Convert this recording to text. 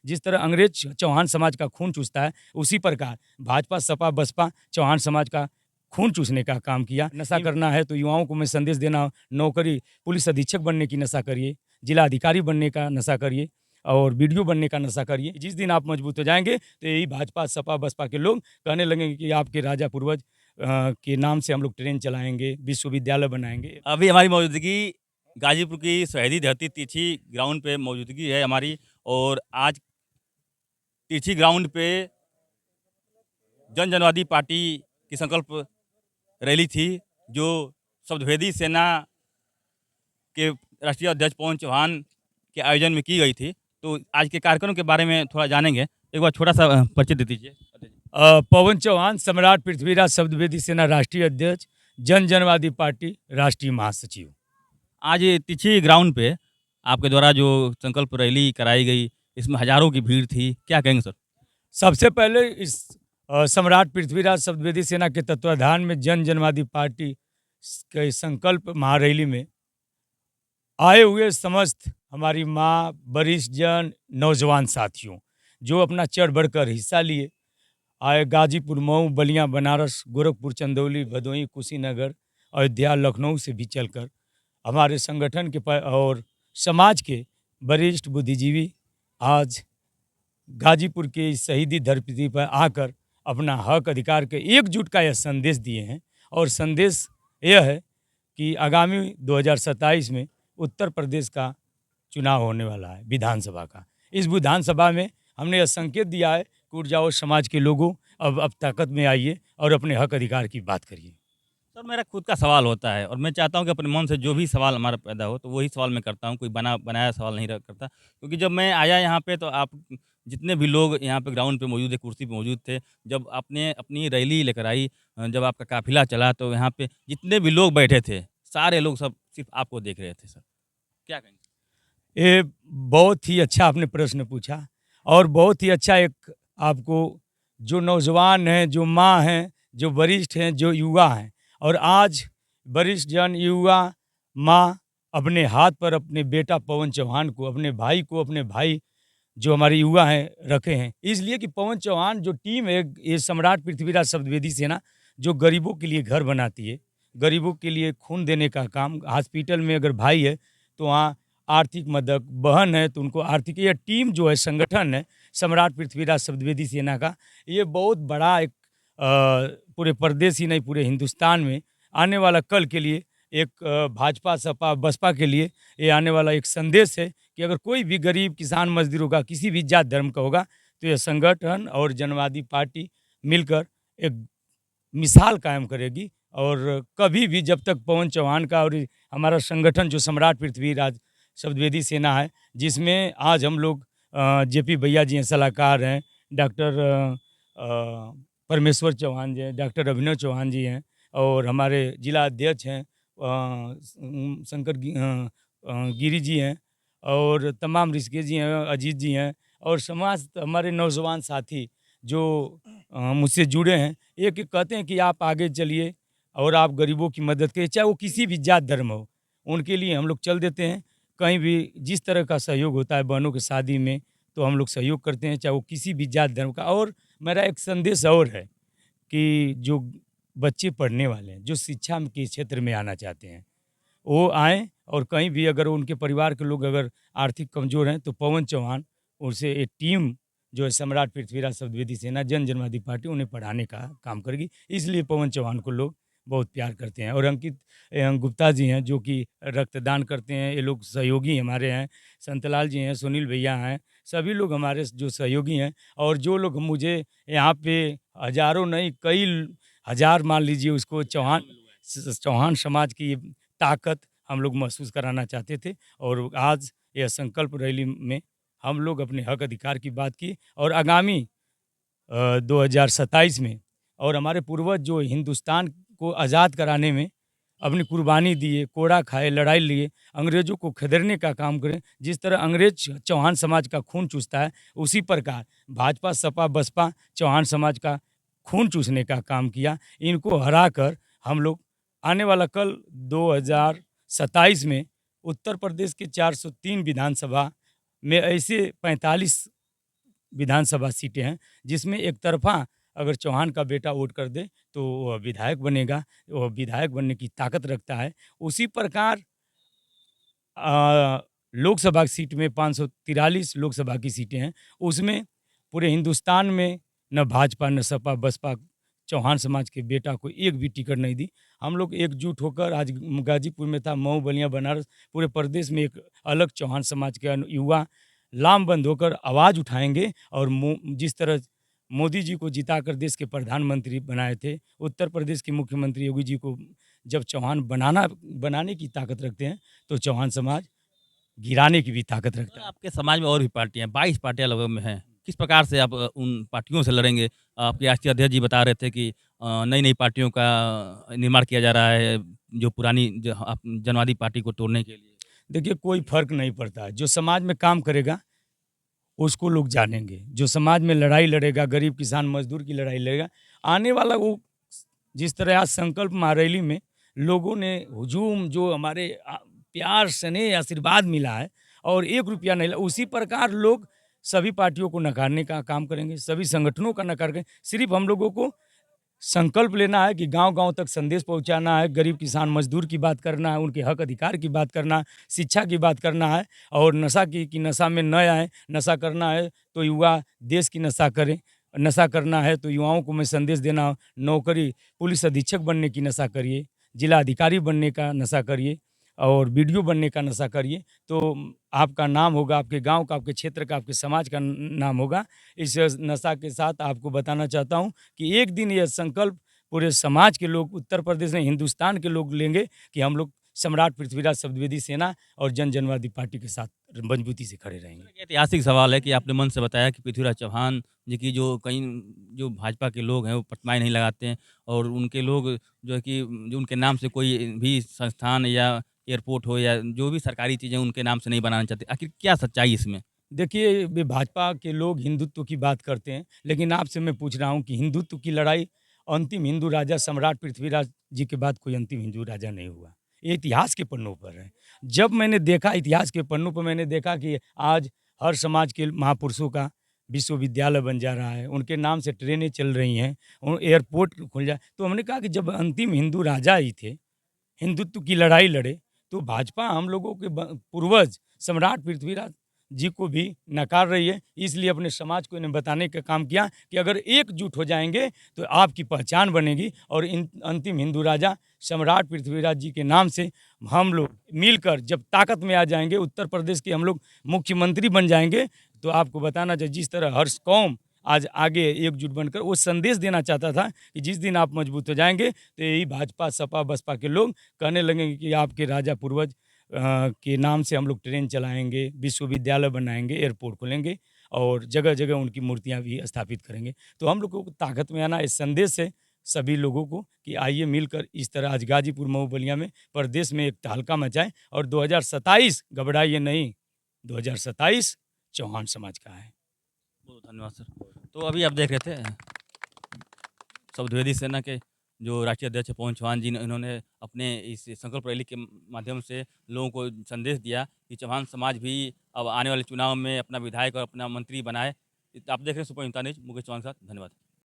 जिस तरह अंग्रेज चौहान समाज का खून चूसता है, उसी प्रकार भाजपा, सपा, बसपा चौहान समाज का खून चूसने का काम किया। नशा करना है तो युवाओं को मैं संदेश देना, नौकरी पुलिस अधीक्षक बनने की नशा करिए, जिला अधिकारी बनने का नशा करिए और बीडीओ बनने का नशा करिए। जिस दिन आप मजबूत हो जाएँगे, तो यही भाजपा, सपा, बसपा के लोग कहने लगेंगे कि आपके राजा पूर्वज के नाम से हम लोग ट्रेन चलाएँगे, विश्वविद्यालय बनाएँगे। अभी हमारी मौजूदगी गाजीपुर की शहीदी धरती तिरछी ग्राउंड पे मौजूदगी है हमारी। और आज तिरछी ग्राउंड पे जनवादी पार्टी की संकल्प रैली थी, जो शब्दभेदी सेना के राष्ट्रीय अध्यक्ष पवन चौहान के आयोजन में की गई थी। तो आज के कार्यक्रम के बारे में थोड़ा जानेंगे। एक बार छोटा सा परिचय दे दीजिए। पवन चौहान, सम्राट पृथ्वीराज शब्दवेदी सेना राष्ट्रीय अध्यक्ष, जनवादी पार्टी राष्ट्रीय महासचिव। आज ये तिरछी ग्राउंड पे आपके द्वारा जो संकल्प रैली कराई गई, इसमें हजारों की भीड़ थी, क्या कहेंगे सर? सबसे पहले इस सम्राट पृथ्वीराज शब्दवेदी सेना के तत्वाधान में जनवादी पार्टी के संकल्प महारैली में आए हुए समस्त हमारी माँ, वरिष्ठ जन, नौजवान साथियों जो अपना चढ़ बढ़कर हिस्सा लिए आए। गाजीपुर, मऊ, बलिया, बनारस, गोरखपुर, चंदौली, भदोही, कुशीनगर, अयोध्या, लखनऊ से भी चलकर हमारे संगठन के और समाज के वरिष्ठ बुद्धिजीवी आज गाजीपुर के इस शहीदी धरती पर आकर अपना हक अधिकार के एकजुट का यह संदेश दिए हैं। और संदेश यह है कि आगामी 2027 में उत्तर प्रदेश का चुनाव होने वाला है, विधानसभा का। इस विधानसभा में हमने यह संकेत दिया है कि उठ जाओ समाज के लोगों, अब ताकत में आइए और अपने हक अधिकार की बात करिए। सर, मेरा खुद का सवाल होता है और मैं चाहता हूँ कि अपने मन से जो भी सवाल हमारा पैदा हो तो वही सवाल मैं करता हूँ, कोई बनाया सवाल नहीं करता। क्योंकि जब मैं आया यहाँ पे तो आप जितने भी लोग यहाँ पे ग्राउंड पे मौजूद है, कुर्सी पे मौजूद थे, जब आपने अपनी रैली लेकर आई, जब आपका काफिला चला तो यहाँ पे जितने भी लोग बैठे थे, सारे लोग सब सिर्फ आपको देख रहे थे। सर, क्या कहेंगे? ये बहुत ही अच्छा आपने प्रश्न पूछा और बहुत ही अच्छा एक आपको जो नौजवान हैं, जो माँ हैं, जो वरिष्ठ हैं, जो युवा हैं और आज वरिष्ठ जन, युवा, माँ अपने हाथ पर अपने बेटा पवन चौहान को, अपने भाई को, अपने भाई जो हमारे युवा हैं रखे हैं। इसलिए कि पवन चौहान जो टीम है, ये सम्राट पृथ्वीराज शब्दवेदी सेना जो गरीबों के लिए घर बनाती है, गरीबों के लिए खून देने का काम, हॉस्पिटल में अगर भाई है तो वहाँ आर्थिक मदद, बहन है तो उनको आर्थिक, यह टीम जो है, संगठन है सम्राट पृथ्वीराज शब्दवेदी सेना का, ये बहुत बड़ा एक पूरे प्रदेश ही नहीं पूरे हिंदुस्तान में आने वाला कल के लिए एक भाजपा, सपा, बसपा के लिए ये आने वाला एक संदेश है कि अगर कोई भी गरीब किसान मजदूर होगा, किसी भी जात धर्म का होगा, तो यह संगठन और जनवादी पार्टी मिलकर एक मिसाल कायम करेगी। और कभी भी जब तक पवन चौहान का और हमारा संगठन जो सम्राट पृथ्वीराज शब्दवेदी सेना है, जिसमें आज हम लोग जेपी भैया जी हैं, सलाहकार हैं, डॉक्टर परमेश्वर चौहान जी हैं, डॉक्टर अभिनव चौहान जी हैं और हमारे जिला अध्यक्ष हैं शंकर गिरी जी हैं और तमाम ऋषिकेश जी हैं, अजीत जी हैं और समाज हमारे नौजवान साथी जो मुझसे जुड़े हैं, एक एक कहते हैं कि आप आगे चलिए और आप गरीबों की मदद करिए, चाहे वो किसी भी जात धर्म हो, उनके लिए हम लोग चल देते हैं। कहीं भी जिस तरह का सहयोग होता है बहनों की शादी में, तो हम लोग सहयोग करते हैं, चाहे वो किसी भी जात धर्म का। और मेरा एक संदेश और है कि जो बच्चे पढ़ने वाले हैं, जो शिक्षा के क्षेत्र में आना चाहते हैं, वो आएँ और कहीं भी अगर उनके परिवार के लोग अगर आर्थिक कमज़ोर हैं, तो पवन चौहान उनसे एक टीम जो है सम्राट पृथ्वीराज शब्दवेदी सेना जनवादी पार्टी उन्हें पढ़ाने का काम करेगी। इसलिए पवन चौहान को लोग बहुत प्यार करते हैं। और अंकित गुप्ता जी हैं जो कि रक्तदान करते हैं, ये लोग सहयोगी हमारे हैं। संतलाल जी हैं, सुनील भैया हैं, सभी लोग हमारे जो सहयोगी हैं। और जो लोग मुझे यहाँ पे हज़ारों नहीं कई हज़ार मान लीजिए उसको चौहान समाज की ताकत हम लोग महसूस कराना चाहते थे। और आज यह संकल्प रैली में हम लोग अपने हक अधिकार की बात की और आगामी 2027 में और हमारे पूर्वज जो हिंदुस्तान को आज़ाद कराने में अपनी कुर्बानी दिए, कोड़ा खाए, लड़ाई लिए, अंग्रेज़ों को खदेड़ने का काम करें। जिस तरह अंग्रेज चौहान समाज का खून चूसता है, उसी प्रकार भाजपा, सपा, बसपा चौहान समाज का खून चूसने का काम किया। इनको हराकर हम लोग आने वाला कल 2027 में उत्तर प्रदेश के 403 विधानसभा में ऐसे 45 विधानसभा सीटें हैं, जिसमें एक तरफ़ा अगर चौहान का बेटा वोट कर दे, तो वह विधायक बनेगा, वह विधायक बनने की ताकत रखता है। उसी प्रकार लोकसभा की सीट में 543 लोकसभा की सीटें हैं, उसमें पूरे हिंदुस्तान में न भाजपा, न सपा, बसपा चौहान समाज के बेटा को एक भी टिकट नहीं दी। हम लोग एकजुट होकर आज गाजीपुर में था, मऊ, बलिया, बनारस, पूरे प्रदेश में एक अलग चौहान समाज के युवा लामबंद होकर आवाज़ उठाएँगे और जिस तरह मोदी जी को जिताकर देश के प्रधानमंत्री बनाए थे, उत्तर प्रदेश के मुख्यमंत्री योगी जी को जब चौहान बनाने की ताकत रखते हैं, तो चौहान समाज गिराने की भी ताकत रखता और है। आपके समाज में और भी पार्टियाँ 22 पार्टियाँ लगभग में हैं। किस प्रकार से आप उन पार्टियों से लड़ेंगे? आपके राष्ट्रीय अध्यक्ष जी बता रहे थे कि नई-नई पार्टियों का निर्माण किया जा रहा है, जो पुरानी जनवादी पार्टी को तोड़ने के लिए। देखिए, कोई फ़र्क नहीं पड़ता है, जो समाज में काम करेगा, उसको लोग जानेंगे। जो समाज में लड़ाई लड़ेगा, गरीब, किसान, मज़दूर की लड़ाई लड़ेगा, आने वाला वो जिस तरह आज संकल्प महारैली में लोगों ने हुजूम जो हमारे प्यार, स्नेह, आशीर्वाद मिला है और ₹1 नहीं लगा, उसी प्रकार लोग सभी पार्टियों को नकारने का काम करेंगे, सभी संगठनों का नकार करेंगे। सिर्फ़ हम लोगों को संकल्प लेना है कि गाँव-गाँव तक संदेश पहुँचाना है, गरीब किसान मज़दूर की बात करना है, उनके हक अधिकार की बात करना है, शिक्षा की बात करना है और नशा की नशा में न आएँ। नशा करना है तो युवा देश की नशा करें, नशा करना है तो युवाओं को मैं संदेश देना नौकरी पुलिस अधीक्षक बनने की नशा करिए, जिला अधिकारी बनने का नशा करिए और बीडीओ बनने का नशा करिए, तो आपका नाम होगा, आपके गाँव का, आपके क्षेत्र का, आपके समाज का नाम होगा। इस नशा के साथ आपको बताना चाहता हूँ कि एक दिन यह संकल्प पूरे समाज के लोग, उत्तर प्रदेश नहीं हिंदुस्तान के लोग लेंगे कि हम लोग सम्राट पृथ्वीराज शब्दवेदी सेना और जनवादी पार्टी के साथ मजबूती से खड़े रहेंगे। एक ऐतिहासिक सवाल है कि आपने मन से बताया कि पृथ्वीराज चौहान जी की जो कई जो भाजपा के लोग हैं वो प्रतिमाएँ नहीं लगाते हैं और उनके लोग जो है कि जो उनके नाम से कोई भी संस्थान या एयरपोर्ट हो या जो भी सरकारी चीज़ें उनके नाम से नहीं बनाना चाहते। आखिर क्या सच्चाई है इसमें? देखिए, ये भाजपा के लोग हिंदुत्व की बात करते हैं, लेकिन आपसे मैं पूछ रहा हूँ कि हिंदुत्व की लड़ाई अंतिम हिंदू राजा सम्राट पृथ्वीराज जी के बाद कोई अंतिम हिंदू राजा नहीं हुआ। ये इतिहास के पन्नों पर है। जब मैंने देखा इतिहास के पन्नों पर मैंने देखा कि आज हर समाज के महापुरुषों का विश्वविद्यालय बन जा रहा है, उनके नाम से ट्रेनें चल रही हैं, एयरपोर्ट खुल जाए, तो हमने कहा कि जब अंतिम हिंदू राजा ही थे, हिंदुत्व की लड़ाई लड़े, तो भाजपा हम लोगों के पूर्वज सम्राट पृथ्वीराज जी को भी नकार रही है। इसलिए अपने समाज को इन्हें बताने का काम किया कि अगर एकजुट हो जाएंगे तो आपकी पहचान बनेगी और इन अंतिम हिंदू राजा सम्राट पृथ्वीराज जी के नाम से हम लोग मिलकर जब ताकत में आ जाएंगे, उत्तर प्रदेश के हम लोग मुख्यमंत्री बन जाएंगे, तो आपको बताना चाहिए जिस तरह हर कौम आज आगे एकजुट बनकर वो संदेश देना चाहता था कि जिस दिन आप मजबूत हो जाएंगे तो यही भाजपा, सपा, बसपा के लोग कहने लगेंगे कि आपके राजा पूर्वज के नाम से हम लोग ट्रेन चलाएँगे, विश्वविद्यालय बनाएँगे, एयरपोर्ट खोलेंगे और जगह-जगह उनकी मूर्तियाँ भी स्थापित करेंगे। तो हम लोगों को ताकत में आना इस संदेश से सभी लोगों को कि आइए मिलकर इस तरह आज गाजीपुर, मऊ, बलिया में प्रदेश में एक तहलका मचाएँ और 2027 घबराइए नहीं, 2027 चौहान समाज का है। बहुत धन्यवाद सर। तो अभी आप देख रहे थे शब्दवेदी सेना के जो राष्ट्रीय अध्यक्ष पवन चौहान जी ने इन्होंने अपने इस संकल्प रैली के माध्यम से लोगों को संदेश दिया कि चौहान समाज भी अब आने वाले चुनाव में अपना विधायक और अपना मंत्री बनाए। आप देख रहे हैं सुपर न्यूज़ मुकेश चौहान के साथ। धन्यवाद।